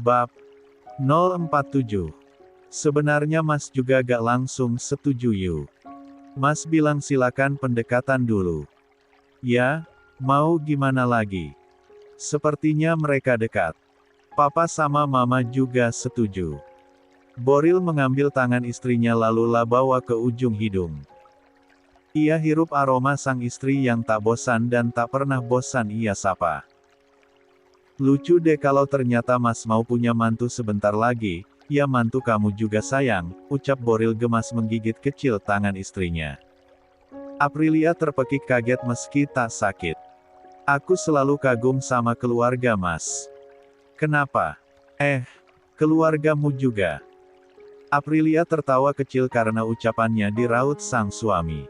Bab 047. Sebenarnya Mas juga gak langsung setuju yuk. Mas bilang silakan pendekatan dulu. Ya, mau gimana lagi? Sepertinya mereka dekat. Papa sama Mama juga setuju. Boril mengambil tangan istrinya lalu bawa ke ujung hidung. Ia hirup aroma sang istri yang tak bosan dan tak pernah bosan ia sapa. Lucu deh kalau ternyata Mas mau punya mantu sebentar lagi. Ya mantu kamu juga sayang, ucap Boril gemas menggigit kecil tangan istrinya. Aprilia terpekik kaget meski tak sakit. Aku selalu kagum sama keluarga Mas. Kenapa? Keluargamu juga. Aprilia tertawa kecil karena ucapannya diraut sang suami.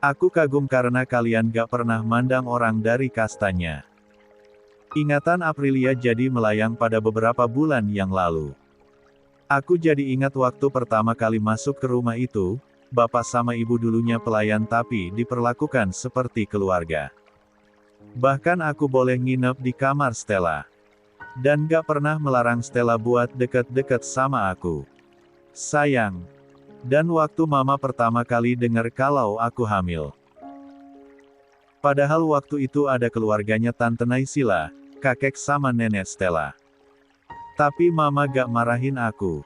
Aku kagum karena kalian gak pernah mandang orang dari kastanya. Ingatan Aprilia jadi melayang pada beberapa bulan yang lalu. Aku jadi ingat waktu pertama kali masuk ke rumah itu, bapak sama ibu dulunya pelayan tapi diperlakukan seperti keluarga. Bahkan aku boleh nginep di kamar Stella. Dan gak pernah melarang Stella buat deket-deket sama aku. Sayang. Dan waktu mama pertama kali dengar kalau aku hamil. Padahal waktu itu ada keluarganya Tante Naysila, kakek sama nenek Stella. Tapi mama gak marahin aku.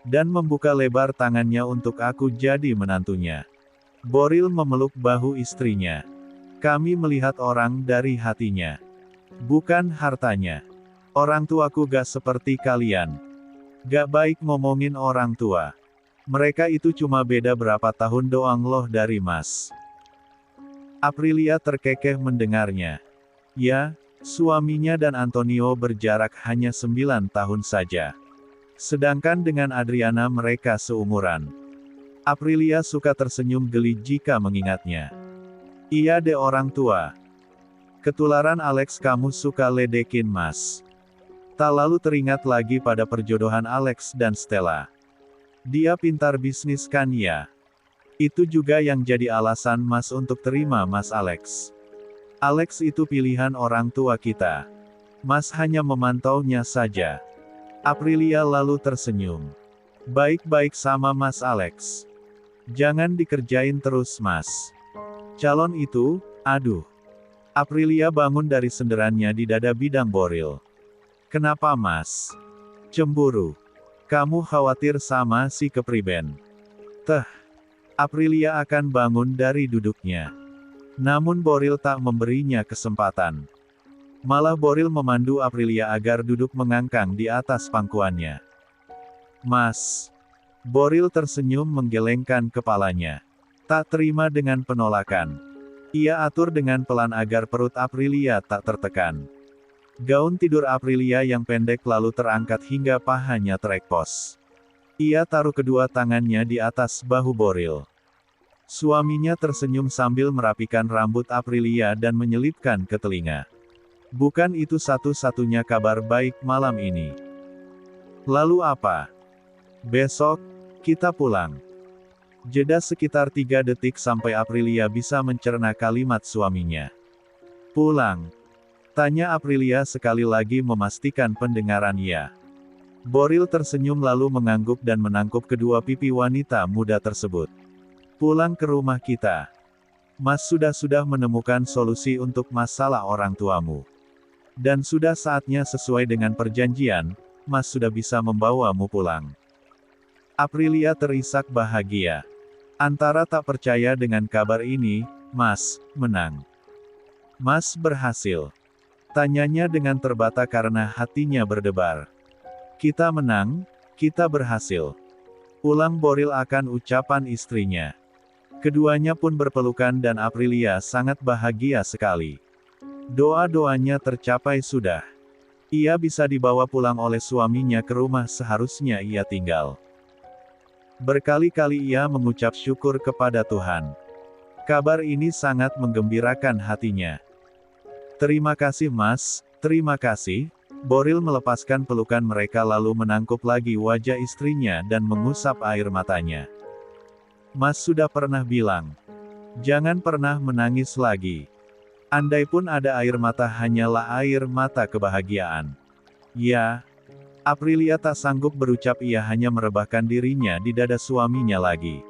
Dan membuka lebar tangannya untuk aku jadi menantunya. Boril memeluk bahu istrinya. Kami melihat orang dari hatinya. Bukan hartanya. Orang tuaku gak seperti kalian. Gak baik ngomongin orang tua. Mereka itu cuma beda berapa tahun doang loh dari Mas. Aprilia terkekeh mendengarnya. Ya, suaminya dan Antonio berjarak hanya 9 tahun saja. Sedangkan dengan Adriana mereka seumuran. Aprilia suka tersenyum geli jika mengingatnya. Iya deh orang tua. Ketularan Alex kamu suka ledekin Mas. Tak lalu teringat lagi pada perjodohan Alex dan Stella. Dia pintar bisnis kan ya? Itu juga yang jadi alasan Mas untuk terima Mas Alex. Alex itu pilihan orang tua kita. Mas hanya memantaunya saja. Aprilia lalu tersenyum. Baik-baik sama Mas Alex. Jangan dikerjain terus Mas. Calon itu, aduh. Aprilia bangun dari senderannya di dada bidang Boril. Kenapa Mas? Cemburu. Kamu khawatir sama si kepriben. Aprilia akan bangun dari duduknya. Namun Boril tak memberinya kesempatan. Malah Boril memandu Aprilia agar duduk mengangkang di atas pangkuannya. Mas. Boril tersenyum menggelengkan kepalanya. Tak terima dengan penolakan. Ia atur dengan pelan agar perut Aprilia tak tertekan. Gaun tidur Aprilia yang pendek lalu terangkat hingga pahanya terekpos. Ia taruh kedua tangannya di atas bahu Boril. Suaminya tersenyum sambil merapikan rambut Aprilia dan menyelipkan ke telinga. Bukan itu satu-satunya kabar baik malam ini. Lalu apa? Besok, kita pulang. Jeda sekitar 3 detik sampai Aprilia bisa mencerna kalimat suaminya. Pulang? Tanya Aprilia sekali lagi memastikan pendengaran ya. Boril tersenyum lalu mengangguk dan menangkup kedua pipi wanita muda tersebut. Pulang ke rumah kita. Mas sudah menemukan solusi untuk masalah orang tuamu. Dan sudah saatnya sesuai dengan perjanjian, Mas sudah bisa membawamu pulang. Aprilia terisak bahagia. Antara tak percaya dengan kabar ini, Mas, menang. Mas berhasil. Tanyanya dengan terbata karena hatinya berdebar. Kita menang, kita berhasil. Ulang Boril akan ucapan istrinya. Keduanya pun berpelukan dan Aprilia sangat bahagia sekali. Doa-doanya tercapai sudah. Ia bisa dibawa pulang oleh suaminya ke rumah seharusnya ia tinggal. Berkali-kali ia mengucap syukur kepada Tuhan. Kabar ini sangat menggembirakan hatinya. Terima kasih Mas, terima kasih. Boril melepaskan pelukan mereka lalu menangkup lagi wajah istrinya dan mengusap air matanya. Mas sudah pernah bilang, jangan pernah menangis lagi. Andai pun ada air mata hanyalah air mata kebahagiaan. Ya, Aprilia tak sanggup berucap, ia hanya merebahkan dirinya di dada suaminya lagi.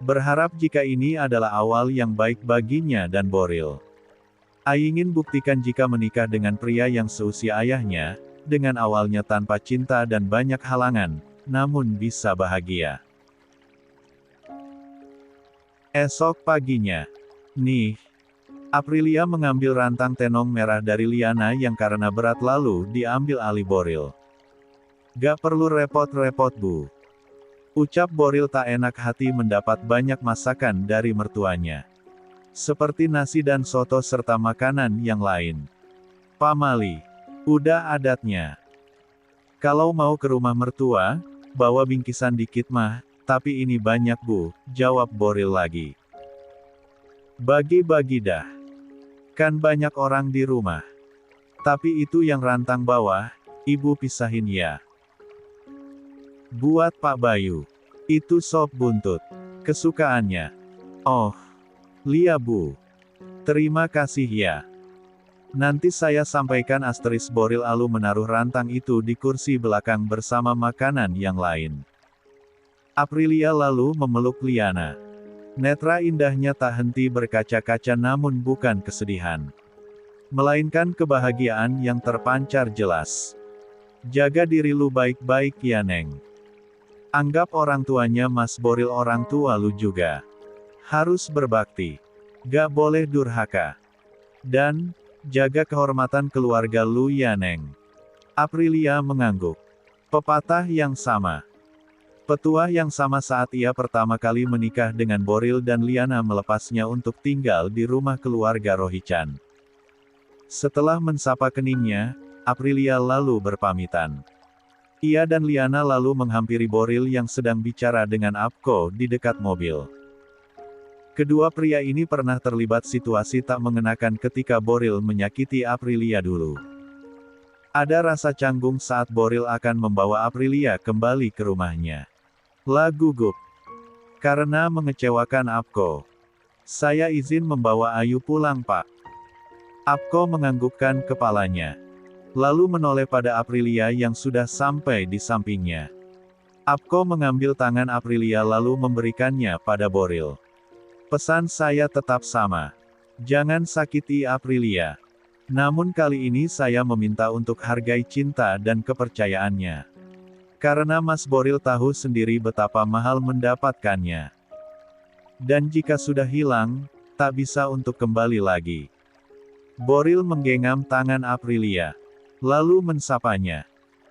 Berharap jika ini adalah awal yang baik baginya dan Boril. Ingin buktikan jika menikah dengan pria yang seusia ayahnya, dengan awalnya tanpa cinta dan banyak halangan, namun bisa bahagia. Esok paginya, nih, Aprilia mengambil rantang tenong merah dari Liana yang karena berat lalu diambil alih Boril. Gak perlu repot-repot bu. Ucap Boril tak enak hati mendapat banyak masakan dari mertuanya. Seperti nasi dan soto serta makanan yang lain. Pamali, udah adatnya. Kalau mau ke rumah mertua, bawa bingkisan dikit mah, tapi ini banyak bu, jawab Boril lagi. Bagi-bagi dah. Kan banyak orang di rumah. Tapi itu yang rantang bawah, ibu pisahin ya. Buat Pak Bayu. Itu sop buntut. Kesukaannya. Oh. Lia bu. Terima kasih ya. Nanti saya sampaikan, asteris Boril lalu menaruh rantang itu di kursi belakang bersama makanan yang lain. Aprilia lalu memeluk Liana. Netra indahnya tak henti berkaca-kaca namun bukan kesedihan. Melainkan kebahagiaan yang terpancar jelas. Jaga diri lu baik-baik ya Neng. Anggap orang tuanya Mas Boril orang tua lu juga. Harus berbakti. Gak boleh durhaka. Dan, jaga kehormatan keluarga lu ya Neng. Aprilia mengangguk. Pepatah yang sama. Petuah yang sama saat ia pertama kali menikah dengan Boril dan Liana melepasnya untuk tinggal di rumah keluarga Rohichan. Setelah mensapa keningnya, Aprilia lalu berpamitan. Ia dan Liana lalu menghampiri Boril yang sedang bicara dengan Apko di dekat mobil. Kedua pria ini pernah terlibat situasi tak mengenakan ketika Boril menyakiti Aprilia dulu. Ada rasa canggung saat Boril akan membawa Aprilia kembali ke rumahnya. La gugup. Karena mengecewakan Apko. Saya izin membawa Ayu pulang pak. Apko menganggukkan kepalanya. Lalu menoleh pada Aprilia yang sudah sampai di sampingnya. Apko mengambil tangan Aprilia lalu memberikannya pada Boril. Pesan saya tetap sama. Jangan sakiti Aprilia. Namun kali ini saya meminta untuk hargai cinta dan kepercayaannya. Karena Mas Boril tahu sendiri betapa mahal mendapatkannya. Dan jika sudah hilang, tak bisa untuk kembali lagi. Boril menggenggam tangan Aprilia. Lalu mensapanya.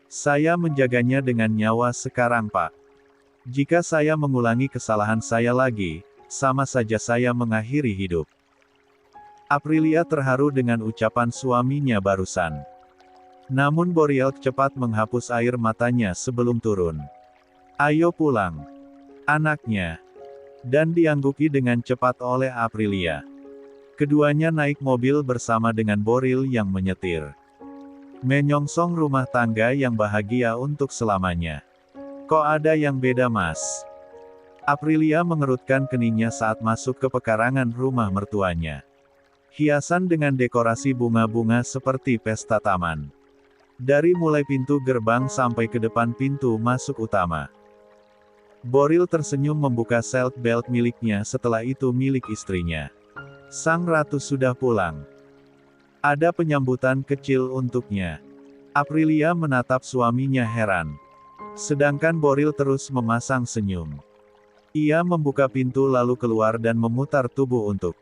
Saya menjaganya dengan nyawa sekarang pak. Jika saya mengulangi kesalahan saya lagi, sama saja saya mengakhiri hidup. Aprilia terharu dengan ucapan suaminya barusan. Namun Boril cepat menghapus air matanya sebelum turun. Ayo pulang. Anaknya. Dan diangguki dengan cepat oleh Aprilia. Keduanya naik mobil bersama dengan Boril yang menyetir. Menyongsong rumah tangga yang bahagia untuk selamanya. Kok ada yang beda mas? Aprilia mengerutkan keningnya saat masuk ke pekarangan rumah mertuanya. Hiasan dengan dekorasi bunga-bunga seperti pesta taman. Dari mulai pintu gerbang sampai ke depan pintu masuk utama. Boril tersenyum membuka seat belt miliknya, setelah itu milik istrinya. Sang ratu sudah pulang. Ada penyambutan kecil untuknya. Aprilia menatap suaminya heran. Sedangkan Boril terus memasang senyum. Ia membuka pintu lalu keluar dan memutar tubuh untuk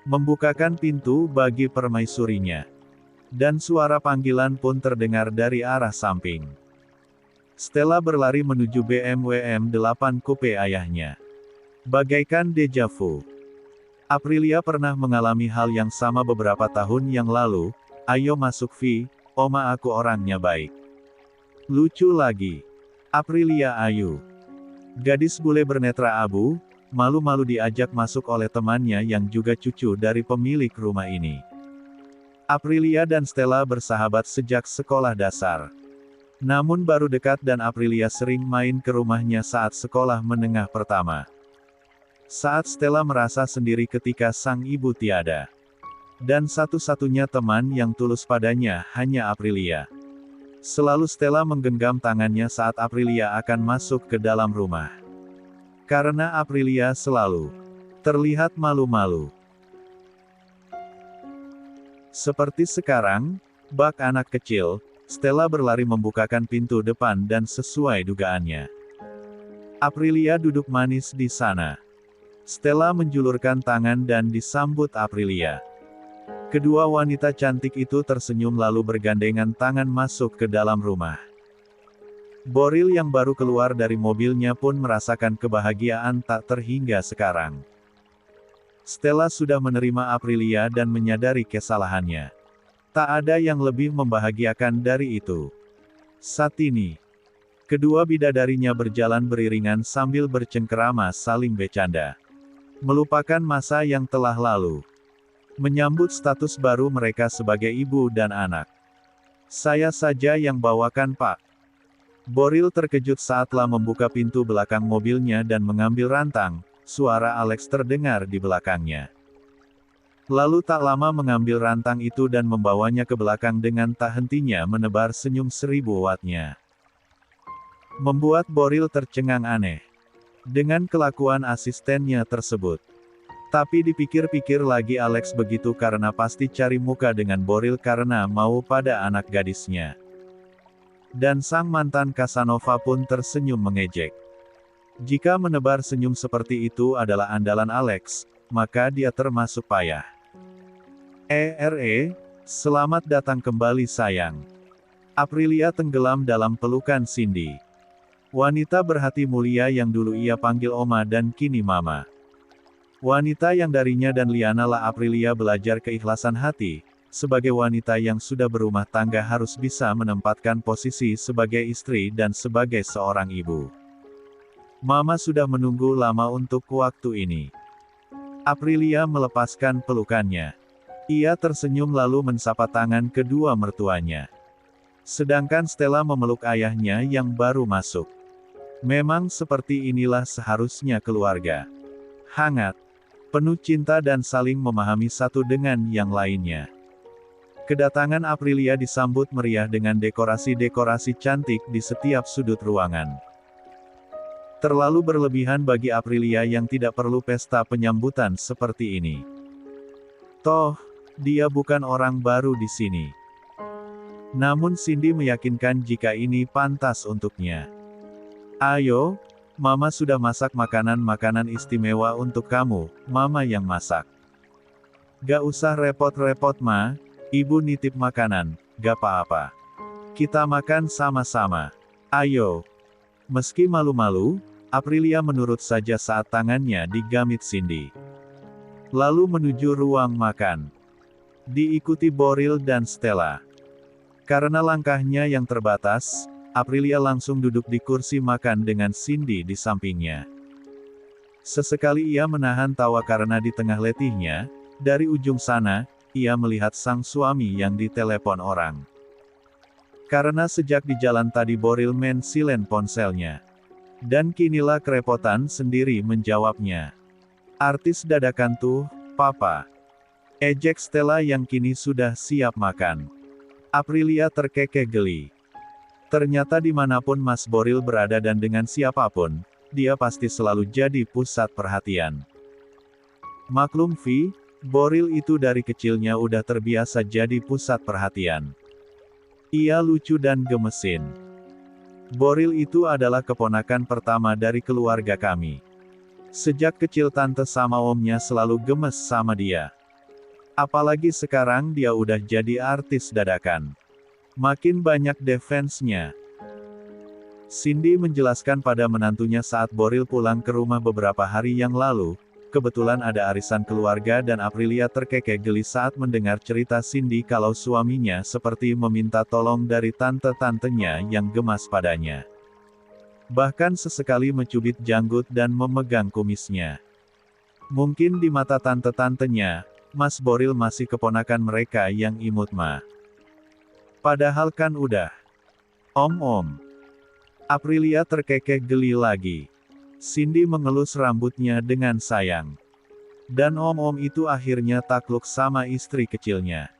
membukakan pintu bagi permaisurinya. Dan suara panggilan pun terdengar dari arah samping. Stella berlari menuju BMW M8 Coupe ayahnya. Bagaikan deja vu. Aprilia pernah mengalami hal yang sama beberapa tahun yang lalu. Ayo masuk Vi, oma aku orangnya baik. Lucu lagi. Aprilia ayu. Gadis bule bernetra abu, malu-malu diajak masuk oleh temannya yang juga cucu dari pemilik rumah ini. Aprilia dan Stella bersahabat sejak sekolah dasar. Namun baru dekat dan Aprilia sering main ke rumahnya saat sekolah menengah pertama. Saat Stella merasa sendiri ketika sang ibu tiada. Dan satu-satunya teman yang tulus padanya hanya Aprilia. Selalu Stella menggenggam tangannya saat Aprilia akan masuk ke dalam rumah. Karena Aprilia selalu terlihat malu-malu. Seperti sekarang, bak anak kecil, Stella berlari membukakan pintu depan dan sesuai dugaannya. Aprilia duduk manis di sana. Stella menjulurkan tangan dan disambut Aprilia. Kedua wanita cantik itu tersenyum lalu bergandengan tangan masuk ke dalam rumah. Boril yang baru keluar dari mobilnya pun merasakan kebahagiaan tak terhingga sekarang. Stella sudah menerima Aprilia dan menyadari kesalahannya. Tak ada yang lebih membahagiakan dari itu. Saat ini, kedua bidadarinya berjalan beriringan sambil bercengkerama saling bercanda. Melupakan masa yang telah lalu. Menyambut status baru mereka sebagai ibu dan anak. Saya saja yang bawakan, Pak. Boril terkejut saatlah membuka pintu belakang mobilnya dan mengambil rantang, suara Alex terdengar di belakangnya. Lalu tak lama mengambil rantang itu dan membawanya ke belakang dengan tak hentinya menebar senyum 1000 wattnya. Membuat Boril tercengang aneh dengan kelakuan asistennya tersebut. Tapi dipikir-pikir lagi Alex begitu karena pasti cari muka dengan Boril karena mau pada anak gadisnya. Dan sang mantan Casanova pun tersenyum mengejek. Jika menebar senyum seperti itu adalah andalan Alex, maka dia termasuk payah. Selamat datang kembali sayang. Aprilia tenggelam dalam pelukan Cindy. Wanita berhati mulia yang dulu ia panggil Oma dan kini Mama. Wanita yang darinya dan Liana lah Aprilia belajar keikhlasan hati. Sebagai wanita yang sudah berumah tangga harus bisa menempatkan posisi sebagai istri dan sebagai seorang ibu. Mama sudah menunggu lama untuk waktu ini. Aprilia melepaskan pelukannya. Ia tersenyum lalu mensapa tangan kedua mertuanya. Sedangkan Stella memeluk ayahnya yang baru masuk. Memang seperti inilah seharusnya keluarga. Hangat, penuh cinta dan saling memahami satu dengan yang lainnya. Kedatangan Aprilia disambut meriah dengan dekorasi-dekorasi cantik di setiap sudut ruangan. Terlalu berlebihan bagi Aprilia yang tidak perlu pesta penyambutan seperti ini. Toh, dia bukan orang baru di sini. Namun Cindy meyakinkan jika ini pantas untuknya. Ayo, Mama sudah masak makanan-makanan istimewa untuk kamu, Mama yang masak. Gak usah repot-repot Ma, Ibu nitip makanan, gak apa-apa. Kita makan sama-sama. Ayo. Meski malu-malu, Aprilia menurut saja saat tangannya digamit Cindy. Lalu menuju ruang makan. Diikuti Boril dan Stella. Karena langkahnya yang terbatas, Aprilia langsung duduk di kursi makan dengan Cindy di sampingnya. Sesekali ia menahan tawa karena di tengah letihnya, dari ujung sana, ia melihat sang suami yang ditelepon orang. Karena sejak di jalan tadi Boril men-silent ponselnya. Dan kinilah kerepotan sendiri menjawabnya. Artis dadakan tuh, Papa. Ejek Stella yang kini sudah siap makan. Aprilia terkekeh geli. Ternyata dimanapun Mas Boril berada dan dengan siapapun, dia pasti selalu jadi pusat perhatian. Maklum Vi, Boril itu dari kecilnya udah terbiasa jadi pusat perhatian. Ia lucu dan gemesin. Boril itu adalah keponakan pertama dari keluarga kami. Sejak kecil tante sama omnya selalu gemes sama dia. Apalagi sekarang dia udah jadi artis dadakan. Makin banyak defense-nya. Cindy menjelaskan pada menantunya saat Boril pulang ke rumah beberapa hari yang lalu, kebetulan ada arisan keluarga dan Aprilia terkekeh geli saat mendengar cerita Cindy kalau suaminya seperti meminta tolong dari tante-tantenya yang gemas padanya. Bahkan sesekali mencubit janggut dan memegang kumisnya. Mungkin di mata tante-tantenya, Mas Boril masih keponakan mereka yang imut mah. Padahal kan udah. Om. Aprilia terkekeh geli lagi. Cindy mengelus rambutnya dengan sayang. Dan om itu akhirnya takluk sama istri kecilnya.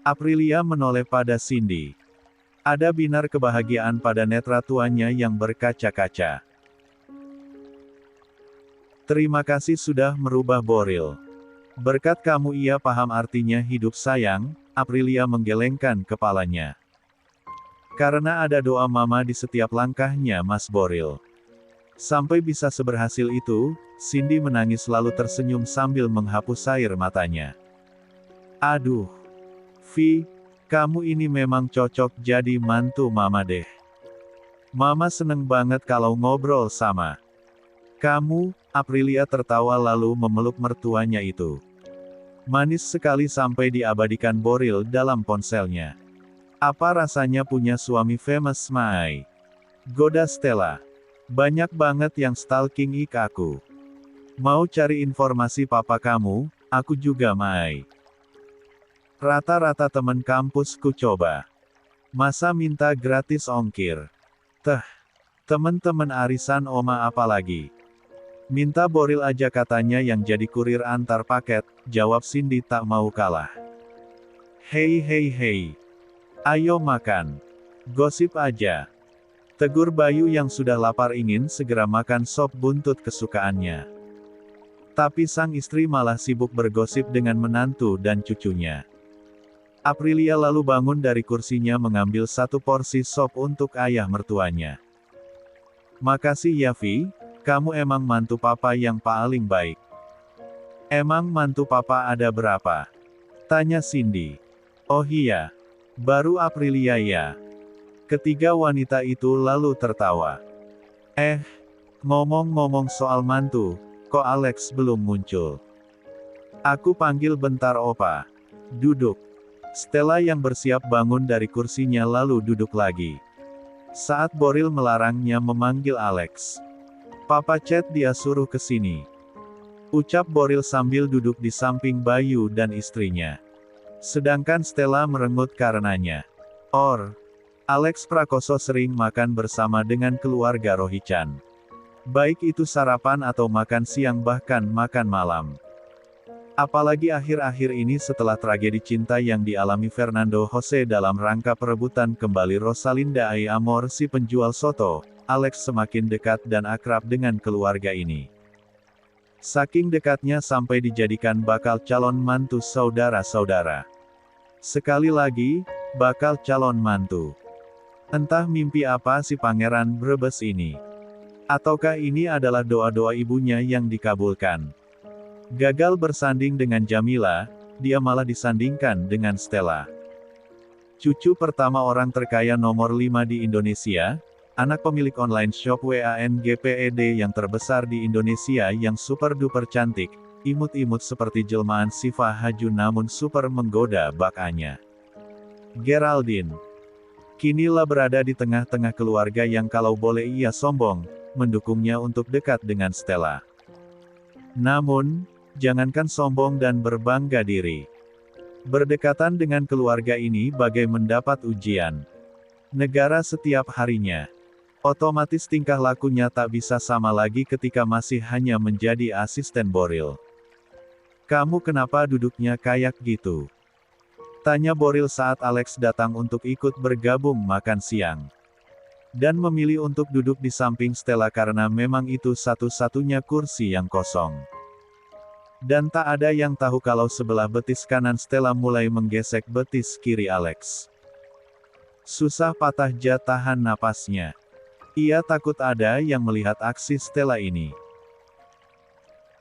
Aprilia menoleh pada Cindy. Ada binar kebahagiaan pada netra tuanya yang berkaca-kaca. Terima kasih sudah merubah Boril. Berkat kamu ia paham artinya hidup sayang, Aprilia menggelengkan kepalanya. Karena ada doa mama di setiap langkahnya Mas Boril. Sampai bisa seberhasil itu, Cindy menangis lalu tersenyum sambil menghapus air matanya. Aduh. Vi, kamu ini memang cocok jadi mantu mama deh. Mama seneng banget kalau ngobrol sama kamu. Aprilia tertawa lalu memeluk mertuanya itu. Manis sekali sampai diabadikan Boril dalam ponselnya. Apa rasanya punya suami famous Mai? Goda Stella. Banyak banget yang stalking aku. Mau cari informasi papa kamu, aku juga Mai. Rata-rata temen kampusku coba. Masa minta gratis ongkir? Teh. Temen-temen arisan oma apalagi. Minta Boril aja katanya yang jadi kurir antar paket, jawab Cindy tak mau kalah. Hei hei hei. Ayo makan. Gosip aja. Tegur Bayu yang sudah lapar ingin segera makan sop buntut kesukaannya. Tapi sang istri malah sibuk bergosip dengan menantu dan cucunya. Aprilia lalu bangun dari kursinya mengambil satu porsi sop untuk ayah mertuanya. Makasih ya Vi. Kamu emang mantu papa yang paling baik. Emang mantu papa ada berapa? Tanya Cindy. Oh iya. Baru Aprilia ya. Ketiga wanita itu lalu tertawa. Ngomong-ngomong soal mantu, kok Alex belum muncul? Aku panggil bentar opa. Duduk. Stella yang bersiap bangun dari kursinya lalu duduk lagi. Saat Boril melarangnya memanggil Alex. Papa chat dia suruh ke sini. Ucap Boril sambil duduk di samping Bayu dan istrinya. Sedangkan Stella merengut karenanya. Alex Prakoso sering makan bersama dengan keluarga Rohichan. Baik itu sarapan atau makan siang bahkan makan malam. Apalagi akhir-akhir ini setelah tragedi cinta yang dialami Fernando Jose dalam rangka perebutan kembali Rosalinda Ay Amor si penjual soto. Alex semakin dekat dan akrab dengan keluarga ini. Saking dekatnya sampai dijadikan bakal calon mantu saudara-saudara. Sekali lagi, bakal calon mantu. Entah mimpi apa si Pangeran Brebes ini. Ataukah ini adalah doa-doa ibunya yang dikabulkan. Gagal bersanding dengan Jamila, dia malah disandingkan dengan Stella. Cucu pertama orang terkaya nomor 5 di Indonesia, anak pemilik online shop WANGPED yang terbesar di Indonesia yang super duper cantik, imut-imut seperti jelmaan Siva Haju namun super menggoda bakanya. Geraldine. Kinilah berada di tengah-tengah keluarga yang kalau boleh ia sombong, mendukungnya untuk dekat dengan Stella. Namun, jangankan sombong dan berbangga diri. Berdekatan dengan keluarga ini bagai mendapat ujian negara setiap harinya. Otomatis tingkah lakunya tak bisa sama lagi ketika masih hanya menjadi asisten Boril. Kamu kenapa duduknya kayak gitu? Tanya Boril saat Alex datang untuk ikut bergabung makan siang. Dan memilih untuk duduk di samping Stella karena memang itu satu-satunya kursi yang kosong. Dan tak ada yang tahu kalau sebelah betis kanan Stella mulai menggesek betis kiri Alex. Susah patah tahan napasnya. Ia takut ada yang melihat aksi Stella ini.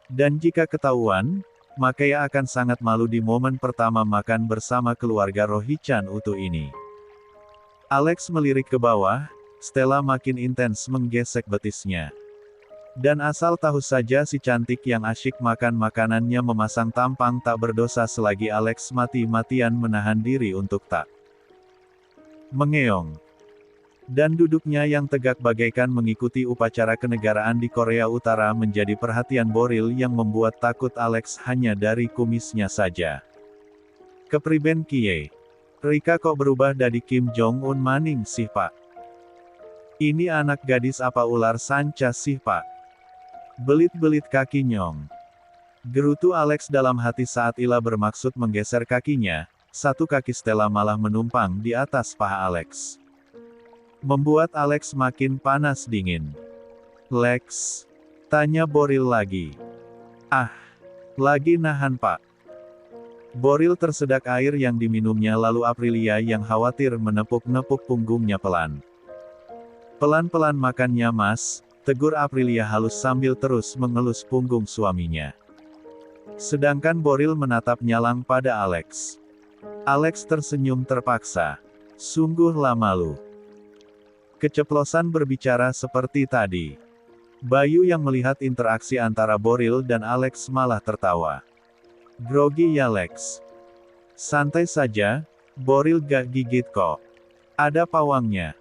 Dan jika ketahuan, maka ia akan sangat malu di momen pertama makan bersama keluarga Rohichan utuh ini. Alex melirik ke bawah, Stella makin intens menggesek betisnya. Dan asal tahu saja si cantik yang asyik makan makanannya memasang tampang tak berdosa selagi Alex mati-matian menahan diri untuk tak mengeong. Dan duduknya yang tegak bagaikan mengikuti upacara kenegaraan di Korea Utara menjadi perhatian Boril yang membuat takut Alex hanya dari kumisnya saja. Kepriben kie? Rika kok berubah dari Kim Jong-un maning sih pak? Ini anak gadis apa ular sanca sih pak? Belit-belit kaki nyong. Gerutu Alex dalam hati saat Ila bermaksud menggeser kakinya, satu kaki Stella malah menumpang di atas paha Alex. membuat Alex makin panas dingin. "Lex?" tanya Boril lagi. "Ah, lagi nahan Pak." Boril tersedak air yang diminumnya lalu Aprilia yang khawatir menepuk-nepuk punggungnya pelan. "Pelan-pelan makannya Mas," tegur Aprilia halus sambil terus mengelus punggung suaminya. Sedangkan Boril menatap nyalang pada Alex. Alex tersenyum terpaksa. "Sungguhlah malu." Keceplosan berbicara seperti tadi. Bayu yang melihat interaksi antara Boril dan Alex malah tertawa. "Grogi ya Lex? Santai saja, Boril gak gigit kok. Ada pawangnya."